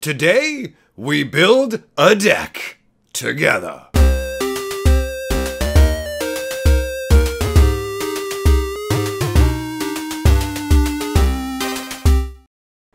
Today, we build a deck together.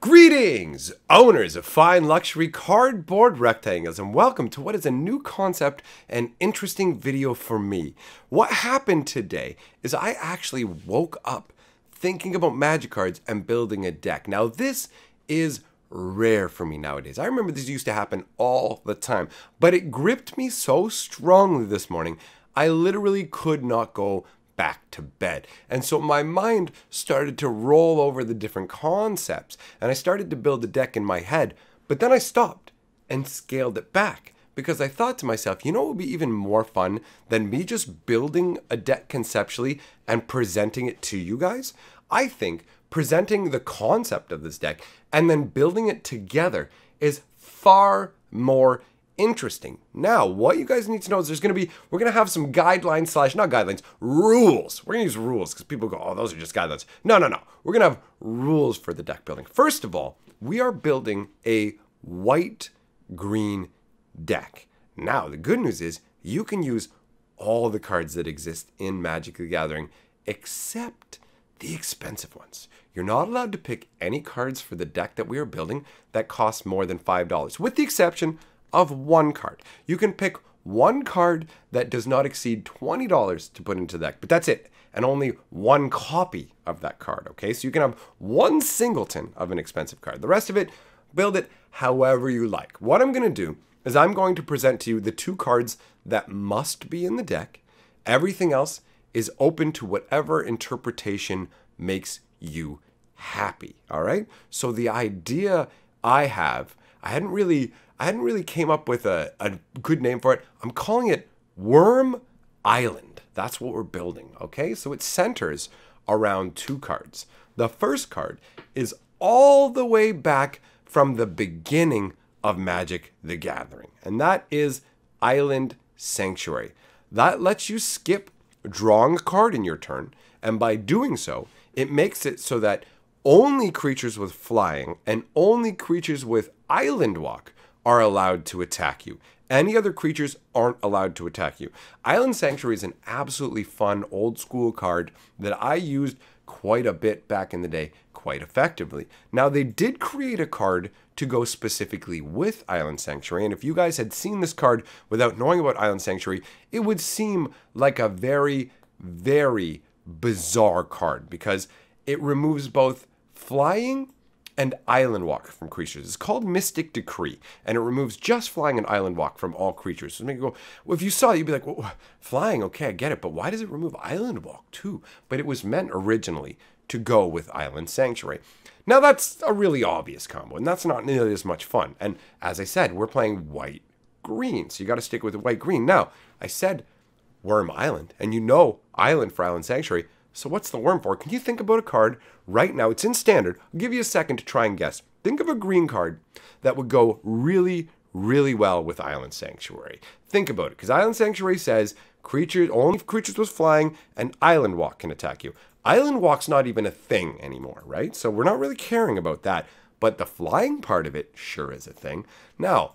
Greetings, owners of fine luxury cardboard rectangles, and welcome to what is a new concept and interesting video for me. What happened today is I actually woke up thinking about magic cards and building a deck. Now this is rare for me nowadays. I remember this used to happen all the time, but it gripped me so strongly this morning, I literally could not go back to bed. And so my mind started to roll over the different concepts, and I started to build a deck in my head, but then I stopped and scaled it back because I thought to myself, you know what would be even more fun than me just building a deck conceptually and presenting it to you guys? I think presenting the concept of this deck and then building it together is far more interesting. Now, what you guys need to know is we're going to have some guidelines not guidelines, rules. We're going to use rules because people go, oh, those are just guidelines. No. We're going to have rules for the deck building. First of all, we are building a white-green deck. Now, the good news is you can use all the cards that exist in Magic the Gathering except the expensive ones. You're not allowed to pick any cards for the deck that we are building that cost more than $5, with the exception of one card. You can pick one card that does not exceed $20 to put into the deck, but that's it, and only one copy of that card, okay? So you can have one singleton of an expensive card. The rest of it, build it however you like. What I'm going to do is I'm going to present to you the two cards that must be in the deck. Everything else is open to whatever interpretation makes you happy, all right? So the idea I hadn't really came up with a good name for it. I'm calling it Wurm Island. That's what we're building, okay? So it centers around two cards. The first card is all the way back from the beginning of Magic the Gathering, and that is Island Sanctuary. That lets you skip drawing a card in your turn, and by doing so, it makes it so that only creatures with flying and only creatures with island walk are allowed to attack you. Any other creatures aren't allowed to attack you. Island Sanctuary is an absolutely fun old school card that I used quite a bit back in the day, quite effectively. Now they did create a card to go specifically with Island Sanctuary, and if you guys had seen this card without knowing about Island Sanctuary, it would seem like a very, very bizarre card because it removes both flying and island walk from creatures. It's called Mystic Decree, and it removes just flying and island walk from all creatures. So make you go, well, if you saw it, you'd be like, well, flying, okay, I get it, but why does it remove island walk too? But it was meant originally to go with Island Sanctuary. Now that's a really obvious combo, and that's not nearly as much fun. And as I said, we're playing white-green, so you got to stick with the white-green. Now, I said Wurm Island, and you know Island for Island Sanctuary. So what's the worm for? Can you think about a card right now? It's in standard. I'll give you a second to try and guess. Think of a green card that would go really, really well with Island Sanctuary. Think about it, because Island Sanctuary says only creatures with flying and island walk can attack you. Island walk's not even a thing anymore, right? So we're not really caring about that, but the flying part of it sure is a thing. Now,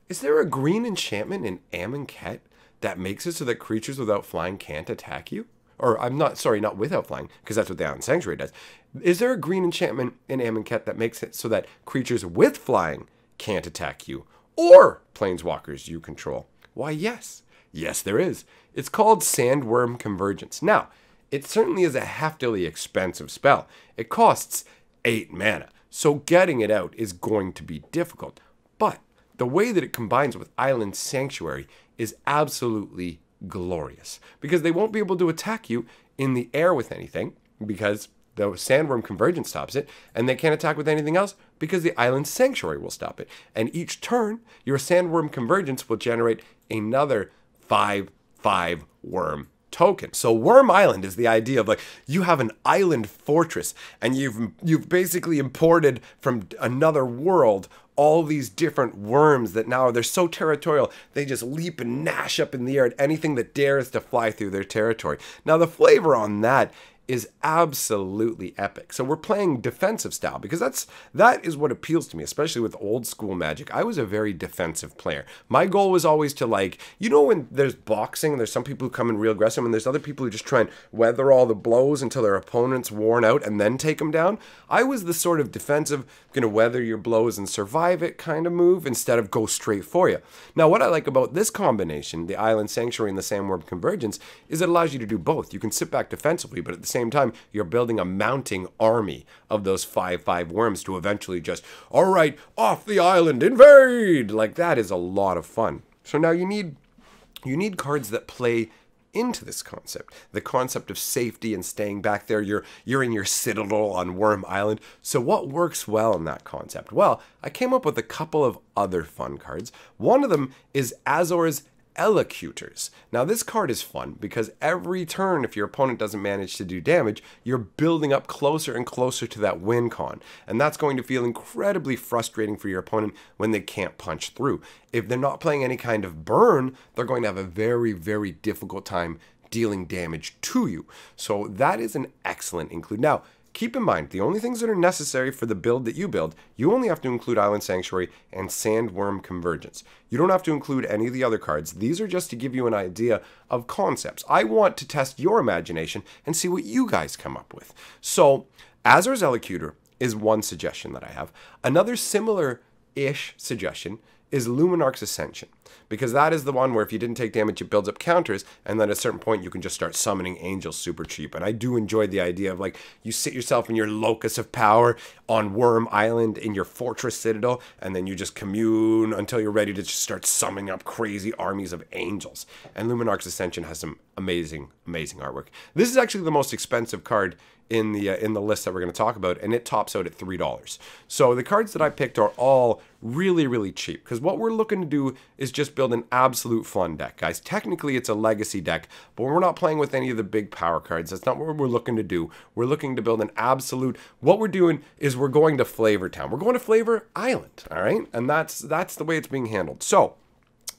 is there a green enchantment in Amonkhet that makes it so that creatures without flying can't attack you? Or not without flying, because that's what the Island Sanctuary does. Is there a green enchantment in Amonkhet that makes it so that creatures with flying can't attack you? Or planeswalkers you control? Why, yes. Yes, there is. It's called Sandworm Convergence. Now, it certainly is a heftily expensive spell. It costs 8 mana, so getting it out is going to be difficult. But the way that it combines with Island Sanctuary is absolutely glorious, because they won't be able to attack you in the air with anything because the Sandworm Convergence stops it, and they can't attack with anything else because the Island Sanctuary will stop it. And each turn, your Sandworm Convergence will generate another 5/5 worm token. So Wurm Island is the idea of like you have an island fortress and you've basically imported from another world all these different worms that now they're so territorial, they just leap and gnash up in the air at anything that dares to fly through their territory. Now the flavor on that is absolutely epic. So we're playing defensive style because that is what appeals to me, especially with old school Magic. I was a very defensive player. My goal was always to, like, you know, when there's boxing, there's some people who come in real aggressive and there's other people who just try and weather all the blows until their opponent's worn out and then take them down. I was the sort of defensive, gonna weather your blows and survive it kind of move instead of go straight for you. Now, what I like about this combination, the Island Sanctuary and the Sandworm Convergence, is it allows you to do both. You can sit back defensively, but at the same time, you're building a mounting army of those 5/5 worms to eventually just, all right, off the island, invade! Like, that is a lot of fun. So now you need cards that play into this concept, the concept of safety and staying back there. You're in your citadel on Wurm Island. So what works well in that concept? Well, I came up with a couple of other fun cards. One of them is Azor's Elocutors. Now this card is fun because every turn, if your opponent doesn't manage to do damage, you're building up closer and closer to that win con. And that's going to feel incredibly frustrating for your opponent when they can't punch through. If they're not playing any kind of burn, they're going to have a very, very difficult time dealing damage to you. So that is an excellent include. Now, keep in mind, the only things that are necessary for the build that you build, you only have to include Island Sanctuary and Sandworm Convergence. You don't have to include any of the other cards. These are just to give you an idea of concepts. I want to test your imagination and see what you guys come up with. So, Azor's Elocutor is one suggestion that I have. Another similar-ish suggestion is Luminarch's Ascension, because that is the one where if you didn't take damage, it builds up counters, and then at a certain point, you can just start summoning angels super cheap. And I do enjoy the idea of, like, you sit yourself in your locus of power on Wurm Island in your fortress citadel, and then you just commune until you're ready to just start summoning up crazy armies of angels. And Luminarch's Ascension has some amazing, amazing artwork. This is actually the most expensive card in the list that we're going to talk about, and it tops out at $3. So the cards that I picked are all really, really cheap, because what we're looking to do is just build an absolute fun deck, guys. Technically, it's a legacy deck, but we're not playing with any of the big power cards. That's not what we're looking to do. We're looking to build an absolute, what we're doing is we're going to Flavor Town. We're going to Flavor Island, all right? And that's the way it's being handled. So,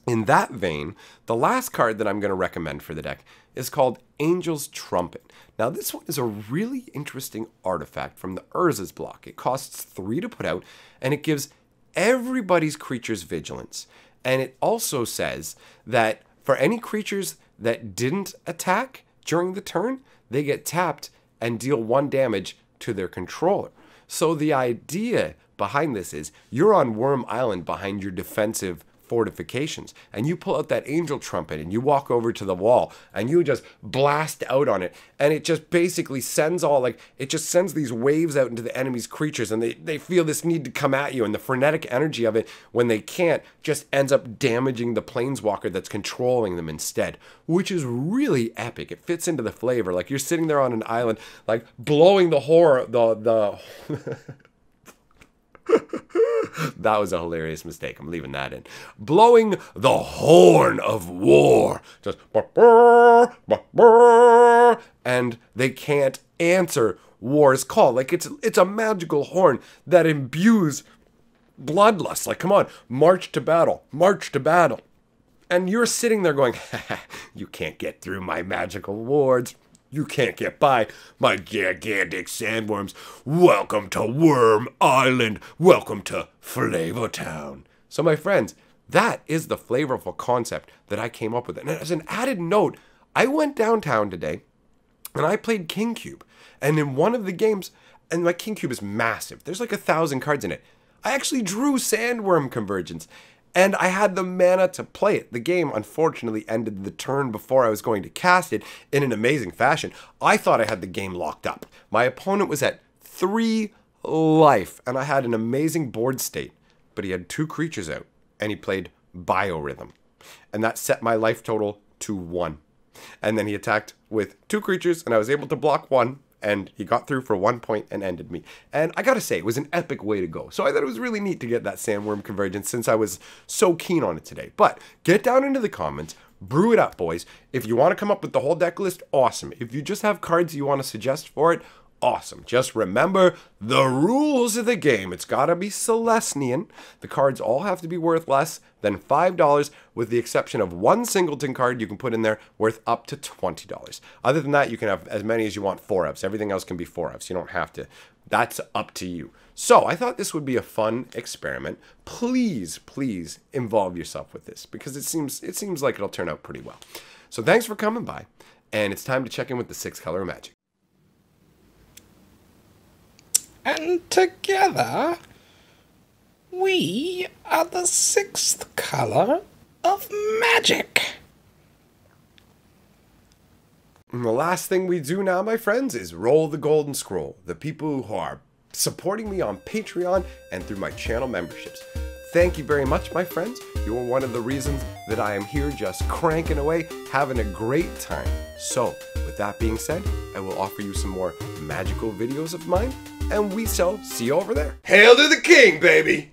in that vein, the last card that I'm going to recommend for the deck is called Angel's Trumpet. Now, this one is a really interesting artifact from the Urza's block. It costs 3 to put out, and it gives everybody's creatures vigilance. And it also says that for any creatures that didn't attack during the turn, they get tapped and deal 1 damage to their controller. So the idea behind this is you're on Wurm Island behind your defensive fortifications, and you pull out that angel trumpet and you walk over to the wall and you just blast out on it, and it just basically sends it just sends these waves out into the enemy's creatures, and they feel this need to come at you, and the frenetic energy of it when they can't just ends up damaging the planeswalker that's controlling them instead, which is really epic. It fits into the flavor. Like, you're sitting there on an island, like, blowing the horror, the that was a hilarious mistake. I'm leaving that in. Blowing the horn of war. Just and they can't answer war's call. Like, it's a magical horn that imbues bloodlust. Like, come on, march to battle. March to battle. And you're sitting there going, you can't get through my magical wards. You can't get by my gigantic sandworms. Welcome to Wurm Island. Welcome to Flavor Town. So, my friends, that is the flavorful concept that I came up with. And as an added note, I went downtown today and I played King Cube. And in one of the games, and my King Cube is massive. There's like 1,000 cards in it. I actually drew Sandworm Convergence. And I had the mana to play it. The game, unfortunately, ended the turn before I was going to cast it in an amazing fashion. I thought I had the game locked up. My opponent was at 3 life, and I had an amazing board state. But he had 2 creatures out, and he played Biorhythm. And that set my life total to 1. And then he attacked with 2 creatures, and I was able to block 1. And he got through for 1 point and ended me. And I gotta say, it was an epic way to go. So I thought it was really neat to get that Sandworm Convergence since I was so keen on it today. But get down into the comments, brew it up, boys. If you want to come up with the whole deck list, awesome. If you just have cards you want to suggest for it, awesome. Just remember the rules of the game. It's gotta be Selesynian. The cards all have to be worth less than $5, with the exception of one singleton card you can put in there worth up to $20. Other than that, you can have as many as you want 4-ofs. Everything else can be 4-ofs. You don't have to. That's up to you. So I thought this would be a fun experiment. Please, please involve yourself with this, because it seems like it'll turn out pretty well. So thanks for coming by, and it's time to check in with the 6-color magic. And together, we are the 6th color of magic. And the last thing we do now, my friends, is roll the golden scroll. The people who are supporting me on Patreon and through my channel memberships. Thank you very much, my friends. You are one of the reasons that I am here just cranking away, having a great time. So, with that being said, I will offer you some more magical videos of mine, and we shall see you over there. Hail to the king, baby!